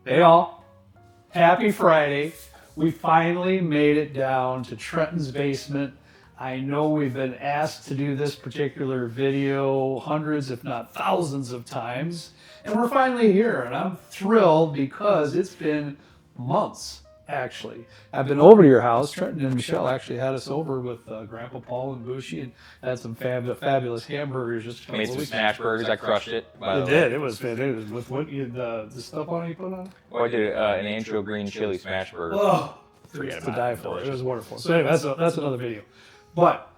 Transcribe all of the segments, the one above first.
Hey all, happy Friday. We finally made it down to Trenton's basement. I know we've been asked to do this particular video hundreds, if not thousands of times, and we're finally here, and I'm thrilled because it's been months, actually. I've been over to your house. Trenton and Michelle actually had us over with Grandpa Paul and Bushy, and had some fabulous hamburgers just a couple made of some weeks smash burgers. I crushed it. It did. It was fantastic. With what the stuff on it you put on it? Well, I did an ancho green chili smash burger. Oh, to die for. It was wonderful. So anyway, that's another video. But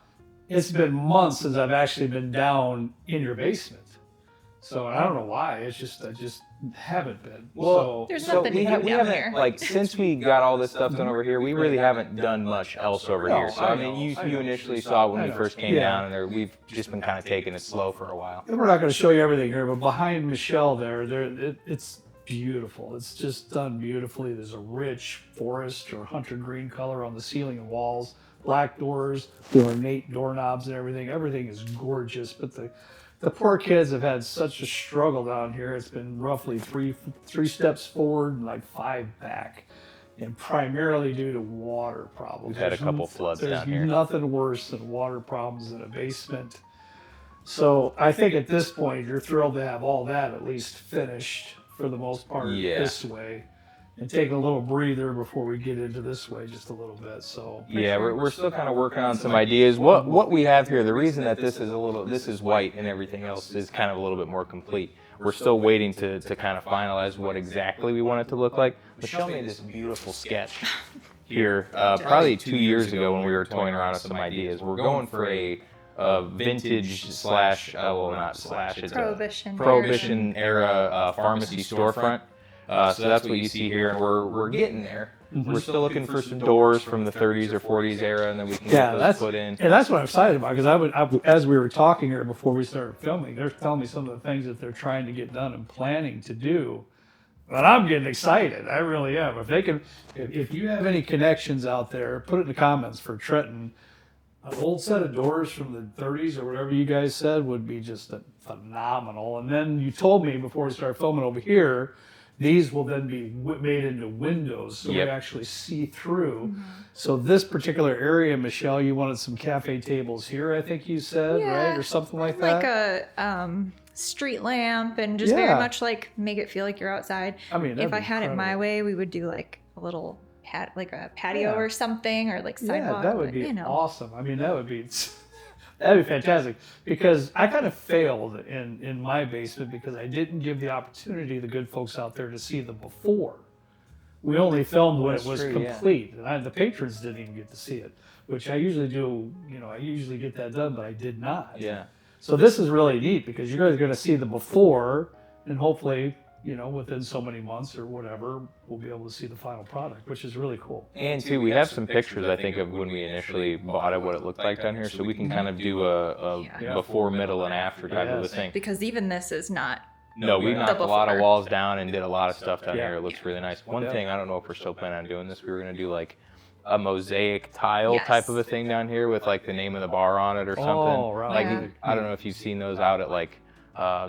it's been months since I've actually been down in your basement. So I don't know why. It's just I just haven't been. Well, There's so nothing we to do down haven't here. like since we got all this stuff done over here. We really haven't done much else over here. So I I mean, know. you initially saw when we first came Yeah. down, and we've just been kind of taking it slow for a while. And we're not going to show you everything here, but behind Michelle it's beautiful. It's just done beautifully. There's a rich forest or hunter green color on the ceiling and walls, black doors, the ornate doorknobs and everything. Everything is gorgeous, but the poor kids have had such a struggle down here. It's been roughly three steps forward and like 5 back, and primarily due to water problems. We've had a couple floods down here. There's nothing worse than water problems in a basement. So I think at this point you're thrilled to have all that at least finished for the most part this way, and taking a little breather before we get into this way just a little bit. So Yeah, we're still kind of working on some ideas. What we have here, the reason that this is white and everything else is kind of a little bit more complete. We're still waiting to kind of finalize what exactly we want it to look like. Michelle made this beautiful sketch here probably 2 years ago when we were toying around with some ideas. We're going for a vintage slash, well not slash, it's Prohibition era pharmacy storefront. So that's what you see here, and we're getting there. We're still looking for some doors from the 30s or 40s era, and then we can get those put in. And that's what I'm excited about, because as we were talking here before we started filming, they're telling me some of the things that they're trying to get done and planning to do. And I'm getting excited. I really am. If you have any connections out there, put it in the comments for Trenton. An old set of doors from the 30s or whatever you guys said would be just phenomenal. And then you told me before we started filming over here, these will then be made into windows, so we actually see through. So this particular area, Michelle, you wanted some cafe tables here, I think you said, right? Or something like that? Like a street lamp, and just very much like make it feel like you're outside. I mean, if I had it my way, we would do like a little patio or something, or like sidewalk. Yeah, that would be awesome. I mean, that'd be fantastic, because I kind of failed in my basement because I didn't give the opportunity to the good folks out there to see the before. We only filmed when it was complete, and the patrons didn't even get to see it, which I usually do. I usually get that done, but I did not. Yeah. So this is really neat, because you guys are going to see the before, and hopefully, within so many months or whatever, we'll be able to see the final product, which is really cool. And too, we have some pictures, I think, of when we initially bought it, what it looked like down here, so we can kind of do a before, middle, and after type of a thing. Because even this is not. No, we knocked a lot of walls down and did a lot of stuff down here. It looks really nice. One thing, I don't know if we're still planning on doing this, we were going to do like a mosaic tile type of a thing down here with like the name of the bar on it or something. Oh, right. Like, I don't know if you've seen those out at like,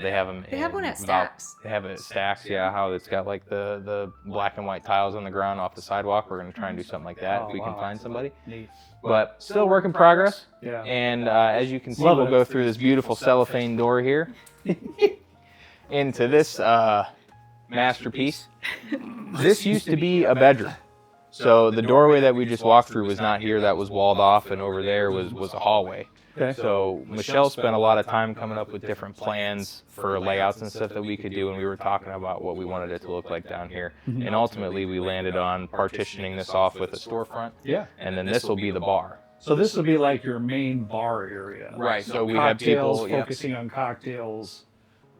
they have them. They have one at Stacks. They have it at Stacks, how it's got like the black and white tiles on the ground off the sidewalk. We're going to try and do something like that if we can find somebody. Neat. But still work in progress. Yeah. And as you can see, we'll go through this beautiful cellophane door here into this masterpiece. This used to be a bedroom. So the doorway that we just walked through was not here. That was walled off, and over there was a hallway. Okay. So Michelle spent a lot of time coming up with different plans for layouts and stuff that we could do, and we were talking about what we wanted it to look like down here. And ultimately, we landed on partitioning this off with a storefront. Yeah. And then this will be the bar. So this will be like your main bar area. Right. So we have people focusing on cocktails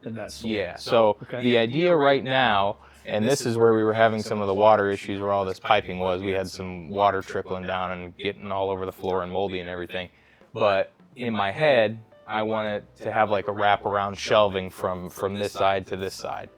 and that sort. Yeah. So the idea right now, and this is where we were having some of the water issues where all this piping was. We had some water trickling down and getting all over the floor and moldy and everything. But in my head, I wanted to have like a wraparound shelving from this side to this side.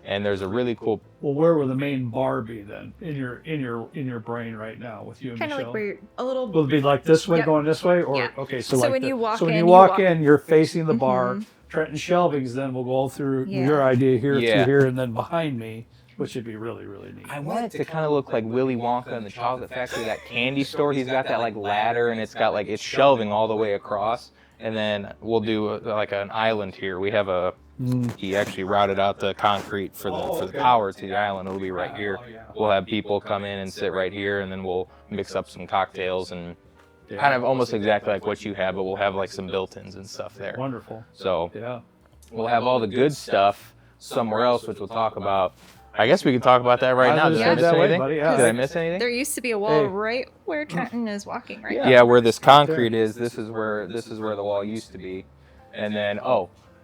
And there's a really cool. Well, where will the main bar be then in your brain right now with you and Michelle? Kind of like where a little. Will it be like this way, going this way, or okay? So like when you walk when you walk in, you're facing the bar. Trenton shelvings then will go through your idea here to here, and then behind me. which would be really, really neat. I want it to kind of look like Willy Wonka in the Chocolate Factory, that candy store. He's got that like ladder, and it's got like it's shelving all the way across. And then we'll do like an island here. We have he actually routed out the concrete for the power to the island. It'll be right here. We'll have people come in and sit right here, and then we'll mix up some cocktails and kind of almost exactly like what you have, but we'll have like some built-ins and stuff there. Wonderful. So Yeah. we'll have all the good stuff somewhere else, which we'll talk about. I guess we can talk about that right now. Did I miss anything? Did I miss anything? There used to be a wall right where Trenton is walking right now. Yeah, where this concrete is, this is where the wall used to be. And then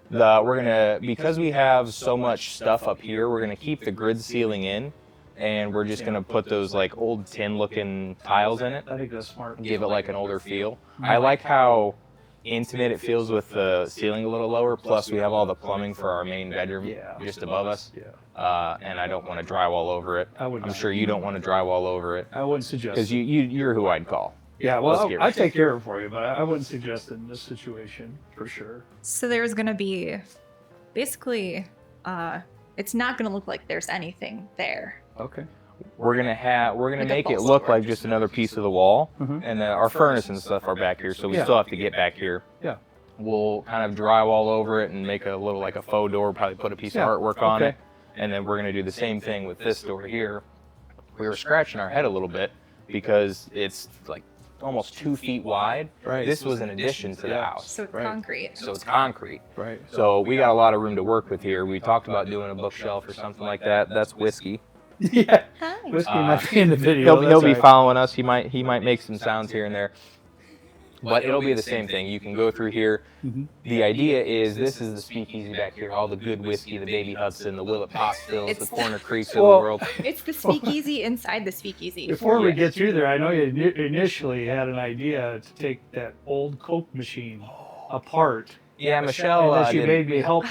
we're gonna, because we have so much stuff up here, we're gonna keep the grid ceiling in, and we're just gonna put those like old tin looking tiles in it. I think that's smart. Give it like an older feel. I like how intimate it feels with the ceiling a little lower, plus we have all the plumbing for our main bedroom just above us. And I don't want to drywall over it. I'm sure you don't want to drywall over it. I wouldn't suggest because you're who I'd call. Yeah, well, I take care of it for you, but I wouldn't suggest it in this situation for sure. So there's gonna be, basically, it's not gonna look like there's anything there. Okay. We're gonna make it look like just another piece of the wall, and then our furnace and stuff are back here, so we still have to get back here. Yeah. We'll kind of drywall over it and make a little like a faux door, probably put a piece of artwork on it, and then we're gonna do the same thing with this door here. We were scratching our head a little bit because it's like almost 2 feet wide. Right. This was an addition to the house. So it's concrete. So it's concrete. Right. So we got a lot of room to work with here. We talked about doing a bookshelf or something like that. That's Whiskey. Yeah. Hi. Whiskey might be in the video. He'll be following us. He might make some sounds here and there. But it'll be the same thing. You can go through here. The idea is this is the speakeasy back here. All the good whiskey, the Baby Hudson, the Willet Pot Stills, the Corner Creeks of the world. It's the speakeasy inside the speakeasy. Before we get through there, I know you initially had an idea to take that old Coke machine apart. Yeah, Michelle. And that you made me help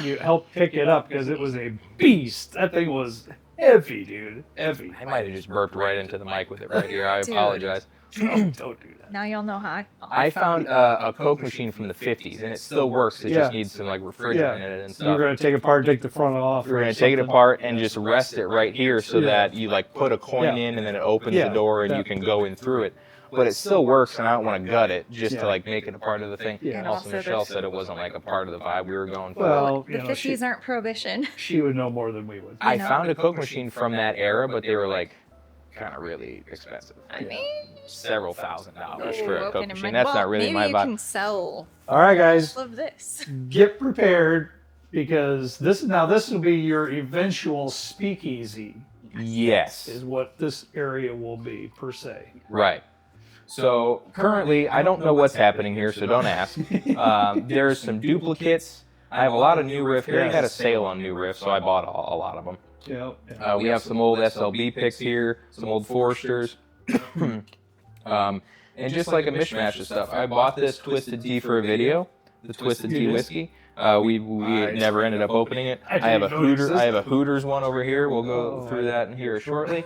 pick it up because it was a beast. That thing was heavy, dude. Heavy. I might have just burped right into the mic with it right here. I apologize. Don't do that. Now y'all know how. I found a Coke machine from the 50s, and it still works. It just needs some like refrigerant in it and stuff. You're gonna take it apart, take the front off. We're gonna take it apart and just rest it right here so that you like put a coin in, and then it opens the door, and you can go in through it. But it still works, and I don't want to gut it just to like make it a part of the thing. Yeah. Also, Michelle said it wasn't like a part of the vibe we were going for. Well, The 50s aren't prohibition. She would know more than we would. I found a Coke machine from that era, but they were like kind of really expensive. I mean, several $1,000s for a Coke never machine. mind. That's Well, not really my maybe you vibe. can sell All right, guys, all of this. get prepared because this will be your eventual speakeasy. Yes. Is what this area will be per se. Right. So currently, I don't know what's happening here, so don't ask. There's some duplicates. I have a lot of new riff here. I had a sale on new riff, so I bought a lot of them. Yeah. We have some old SLB picks here, some old Foresters, and just like a mishmash of stuff. I bought this Twisted Tea for a video, the Twisted Tea whiskey. We never ended up opening it. I have a Hooters one over here. We'll go through that in here shortly.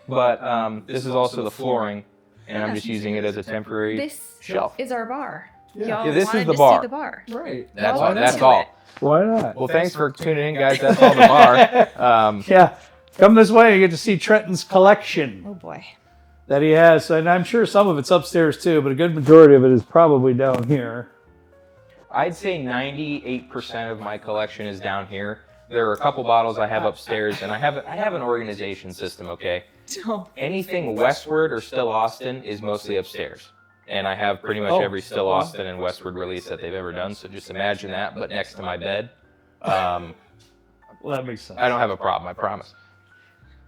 But this is also the flooring, and I'm just using it as a temporary shelf. Is our bar. Yeah. Y'all This is wanted the to bar. See the bar. Right. That's all. Why not? Well, thanks for tuning in, guys. That's all the bar. Yeah. Come this way, you get to see Trenton's collection Oh boy. that he has. And I'm sure some of it's upstairs too, but a good majority of it is probably down here. I'd say 98% of my collection is down here. There are a couple bottles I have upstairs, and I have an organization system, okay? Anything westward or Still Austin is mostly upstairs. And I have pretty much every Still Austin and westward release that they've ever done, so just imagine that, but next to my bed. Well, that makes sense. I don't have a problem, I promise.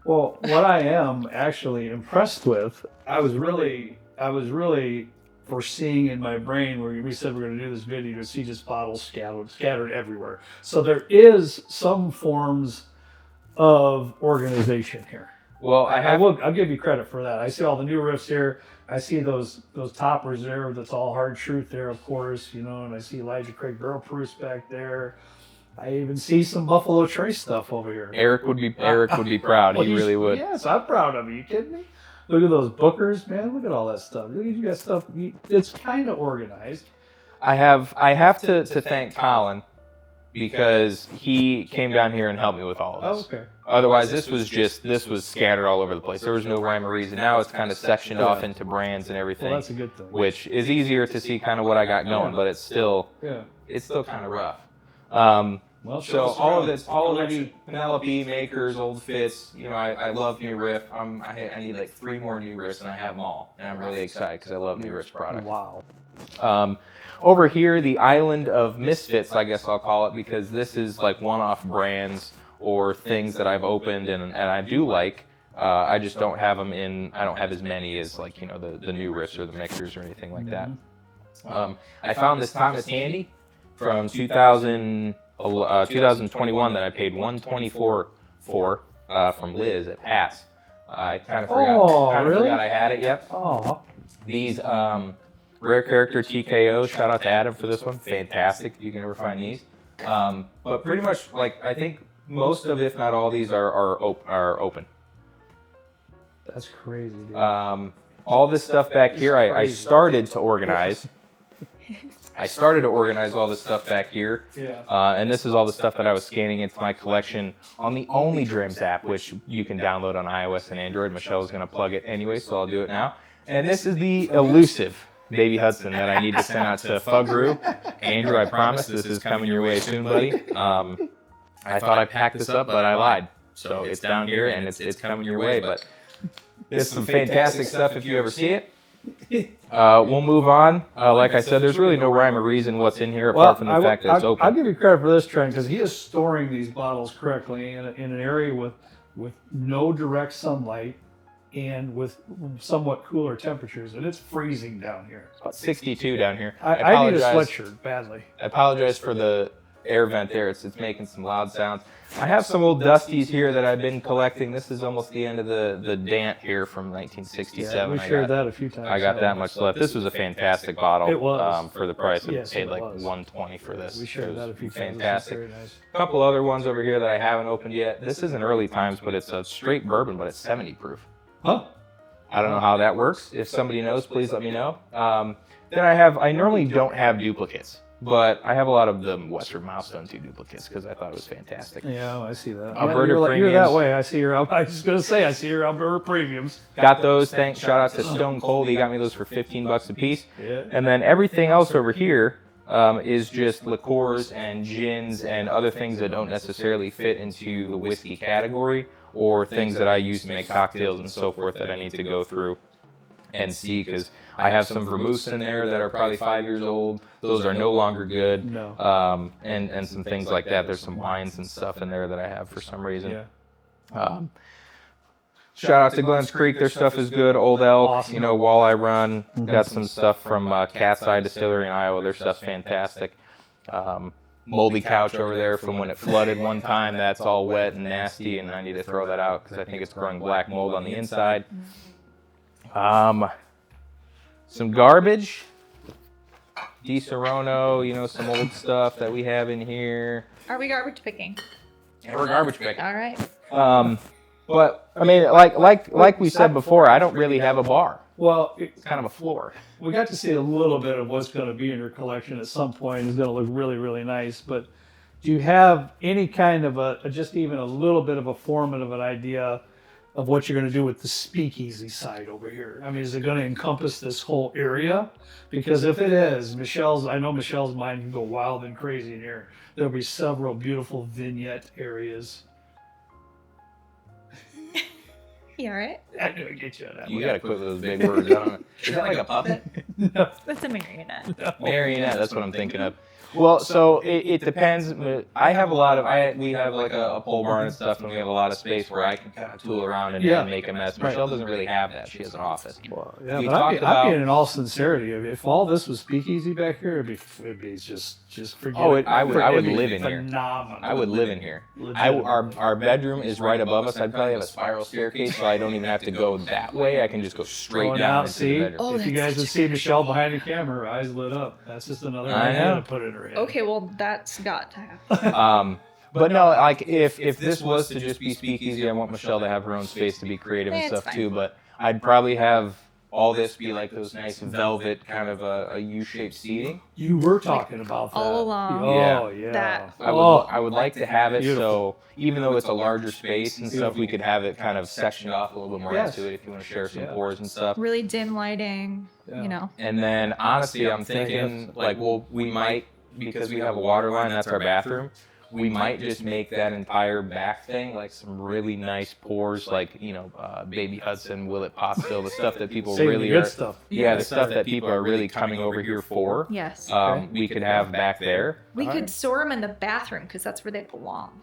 Well, what I am actually impressed with, I was really foreseeing in my brain where we said we're going to do this video to see just bottles scattered everywhere. So there is some forms of organization here. Well, I'll give you credit for that. I see all the new riffs here. I see those toppers there. That's all hard truth there, of course, and I see Elijah Craig Barrel Proofs back there. I even see some Buffalo Trace stuff over here. Eric would be proud. He really would. Yes, I'm proud of you. You kidding me? Look at those Bookers, man. Look at all that stuff. Look at you got stuff. It's kind of organized. I have to thank Colin because he came down here and helped me with all of this. Oh, okay. Otherwise, this was scattered all over the place. There was no rhyme or reason. Now it's kind of sectioned off into brands and everything. Well, that's a good thing. Which is easier to see kind of what I got going, but it's still kind of rough. Well, So all of this, already Penelope, Makers, Old Fits. You know, I love new riff. I need like 3 more new riffs, and I have them all. And I'm really excited because I love new riff product. Wow. Over here, the island of misfits, I guess I'll call it, because this is like one-off brands or things that I've opened and I do like. I just don't have them in. I don't have as many as like the new riffs or the mixers or anything like that. I found this Thomas Handy from 2021 that I paid $124 for from Liz at Pass. I kind of forgot. Really? Forgot I had it. Yep. Oh. These Rare Character TKO. Shout out to Adam for this one. Fantastic. You can never find these. But pretty much, like, I think most of, if not all, these are open. That's crazy, dude. All this stuff back here, I started to organize. I started to organize all this stuff back here. Yeah. And this is all the stuff that I was scanning into my collection on the Only Dreams app, which you can download on iOS and Android. Michelle's going to plug it anyway, so I'll do it now. And this is the elusive Baby Hudson that I need to send out to Fugru. Andrew, I promise this is coming your way soon, buddy. I thought I packed this up, but I lied. So it's down here, and it's coming your way. But it's some fantastic stuff if you ever see it. We'll move on. Like I said, there's really no rhyme or reason what's in here apart from the fact that it's open. I'll give you credit for this, Trent, because he is storing these bottles correctly in an area with no direct sunlight and with somewhat cooler temperatures, and it's freezing down here. It's about 62 down here. I need a sweatshirt badly. I apologize for the air vent there. It's making some loud sounds. I have some old Dusties here that I've been collecting. This is almost the end of the Dant here from 1967. Yeah, we shared that a few times. I got that much left. This was a fantastic bottle. It was. For the price. I Yes, paid it like was. $120 for this. We shared that a few times. Fantastic. Very nice. A couple other ones over here that I haven't opened yet. This isn't early times, but it's a straight bourbon, but it's 70 proof. Huh? I don't know how that works. If somebody knows, please let me know. Then I normally don't have duplicates, but I have a lot of the Western Milestone 2 duplicates because I thought it was fantastic. Yeah, I see that. Alberta You're that premiums. way. I see your. I was going to say I see your Alberta premiums. Got those. Thanks. Shout out to Stone Cold. He got me those for $15 a piece. Yeah. And then everything else over here is just liqueurs and gins and other things that don't necessarily fit into the whiskey category, or things that I use to make cocktails and so forth that I need to go through and see, because I have some vermouths in there that are probably 5 years old. Those are no longer good. No. And some things like that. There's some wines and stuff in there that I have for some reason. Yeah. Shout out to Glens Creek. Their stuff is good. Old Elk, Awesome. Walleye Run. Got some stuff from Cat's Eye Distillery in Iowa. Their stuff's fantastic. Moldy couch over there from when it flooded one time. That's all wet and nasty, and I need to throw that out because I think it's growing black mold on the inside. Some garbage. Di Serono, some old stuff that we have in here. Are we garbage picking? And we're garbage picking. All right. But I mean, like we said before, I don't really have a bar. Well, It's kind of a floor. we got to see a little bit of what's going to be in your collection at some point. It's going to look really, really nice. But do you have any kind of just even a little bit of a formative an idea of what you're going to do with the speakeasy side over here? I mean, is it going to encompass this whole area? Because if it is, I know Michelle's mind can go wild and crazy in here. There'll be several beautiful vignette areas. You all right? I knew I'd get you on that You one. got to put those big words on it. Is that like a puppet? No. That's a marionette. Marionette, that's what I'm thinking of. Well, so it depends. I have we have like a pole barn and stuff, and we have a lot of space where I can kind of tool around and make a mess. Michelle doesn't really have that. She has an office. Well, yeah, We but talked I mean, about- in all sincerity, if all this was speakeasy back here, it'd be just forget Oh, it. I would It'd be live in here. phenomenal. I would live in here. Legitimately. Our bedroom is right above us. I'd probably have a spiral staircase, so I don't even have to go that way. I can just go straight Going down out, into see? the bedroom. Oh, If you that's guys would such see Michelle behind the camera, her eyes lit up. That's just another I idea know. to put in her head. Okay, well, that's got to happen. But no, like if this was to just be speakeasy, I want Michelle to have her own space to be creative and It's stuff fine. too. But I'd probably have all this be like those nice velvet kind of a U-shaped seating. You were talking about that. all along. Oh, yeah. that- I would like to have it Beautiful. so even though it's a larger space and stuff, we could have it kind of sectioned off a little bit more Yes. into it if you want to share some Yeah. pours and stuff. Really dim lighting, Yeah. you know. And then honestly, I'm thinking like, well, we might, because we have a water line, that's our bathroom. We might just make that entire back thing like some really nice pours, like, you know, Baby Hudson, Willet Pot Still, the stuff that people Saving really the good are. stuff. Yeah, the stuff that people are really coming over here for. Yes. We could have back there. We all could right. store them in the bathroom because that's where they belong.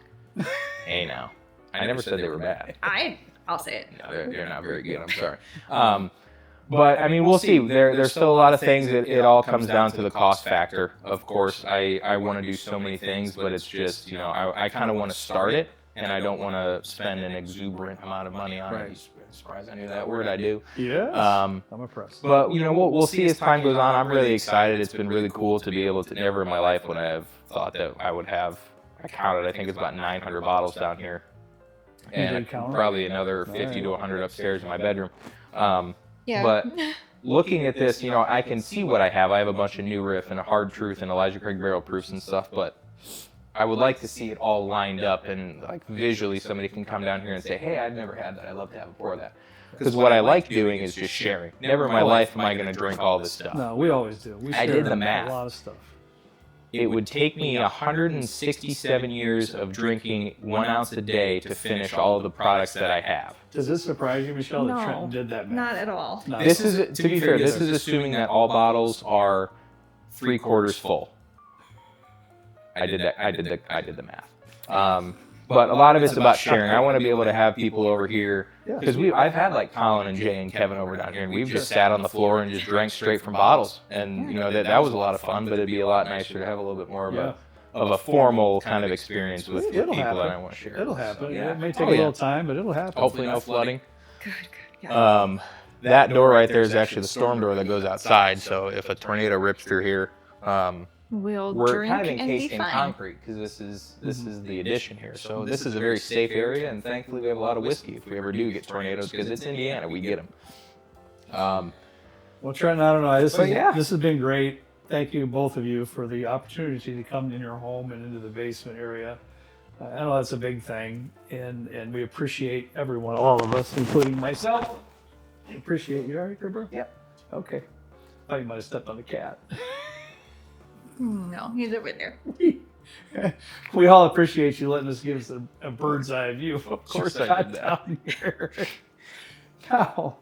Hey now, I never said they were bad. I'll say it. No, they're not very good. I'm sorry. But I mean, we'll see. There's still a lot of things. It all comes down to the cost factor. Of course, I want to do so many things, but it's just, you know, I kind of want to start it, and I don't want to spend an exuberant amount of money on Right. it. I'm surprised I knew that word. I do. Yes. Um, I'm impressed. But you know, we'll see as time goes on. I'm really excited. It's been really cool to be able to. Never in my life would I have thought that I would have. I counted. I think it's about 900 bottles down here, and did count 'em? probably another 50 to 100 upstairs in my bedroom. Yeah. But looking at this, you know, I can see what I have. I have a bunch of New Riff and a Hard Truth and Elijah Craig barrel proofs and stuff, but I would like to see it all lined up and like visually somebody can come down here and say, hey, I've never had that. I'd love to have a pour of that. Because what I like doing is just sharing. Never in my life am I going to drink all this stuff. No, we always do. We I share did the math. A lot of stuff. It would take me 167 years of drinking 1 ounce a day to finish all of the products that I have. Does this surprise you, Michelle, that No, Trenton did that math? not at all. No. This is, to be fair, this is assuming that all bottles are 3/4 full. I did the math. But a lot of it's about sharing. I want to be able to have people over here because I've had like Colin and Jay and Kevin over down here, and we've just sat on the floor and just drank straight from bottles, and you know that was a lot of fun. But it'd be a lot nicer to have a little bit more of a formal kind of experience with It'll people happen. that I want to share. It'll happen. Yeah. It may take a little time, but it'll happen. Hopefully no flooding. Good. Yeah. That door right there is actually the storm door that goes outside. So if a tornado rips through here, We'll we're drink kind of and be encased in fine. concrete because this is the addition here. So this is a very safe area, and thankfully we have a lot of whiskey if we ever do get tornadoes because it's Indiana, we get them. Well, Trenton, I don't know. This yeah. has been great. Thank you, both of you, for the opportunity to come in your home and into the basement area. I know that's a big thing, and we appreciate everyone, all of us, including myself. I appreciate you. All right, Gerber? Yep. Okay. Thought you might have stepped on the cat. No, he's over there. We all appreciate you letting us give us a bird's eye view. Of course I did that. Down here. Now,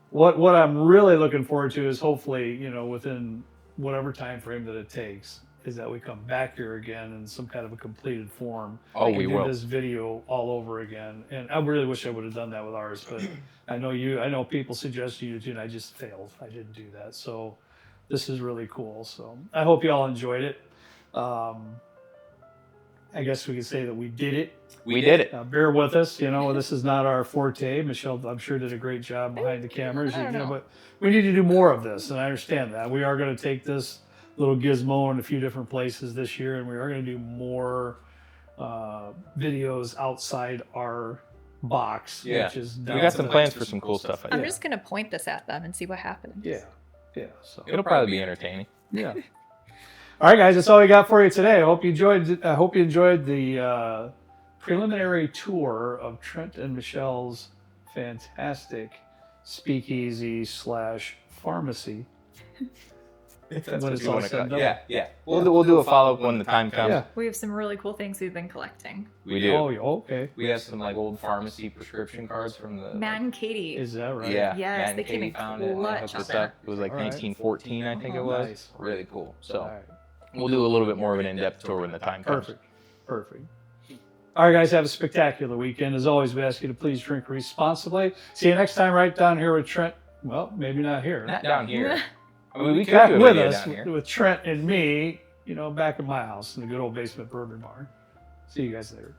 what I'm really looking forward to is hopefully, you know, within whatever time frame that it takes, is that we come back here again in some kind of a completed form. Oh, we do will. this video all over again. And I really wish I would have done that with ours, but I know people suggested you to, and I just failed. I didn't do that. So this is really cool. So I hope you all enjoyed it. I guess we could say that we did it. We did it. Bear with us. You know, this is not our forte. Michelle, I'm sure, did a great job behind the cameras. I don't know. But we need to do more of this, and I understand that. We are going to take this little gizmo in a few different places this year, and we are going to do more videos outside our box. Yeah. Which is We got some plans for some cool stuff. I I'm think. just gonna point this at them and see what happens. Yeah. So It'll probably be entertaining. yeah. All right, guys, that's all we got for you today. I hope you enjoyed the preliminary tour of Trent and Michelle's fantastic speakeasy / pharmacy. That's When it's all said and done. Yeah. We'll do a follow up when the time comes. Yeah. We have some really cool things we've been collecting. We do. Oh, okay. We have some like old pharmacy prescription cards from the. Matt and Katie. Is that right? Yeah. Yes, Matt and they came Katie in found it and they clutch hooked on us that. up. It was like All right. 1914, I think it was. Nice. Really cool. So All right. we'll do a little bit more of an in-depth tour when the time comes. Perfect. All right, guys, have a spectacular weekend. As always, we ask you to please drink responsibly. See you next time right down here with Trent. Well, maybe not here. Not down here. I mean, we could Back do a with video us down here. with Trent and me, you know, back in my house in the good old basement bourbon barn. See you guys later.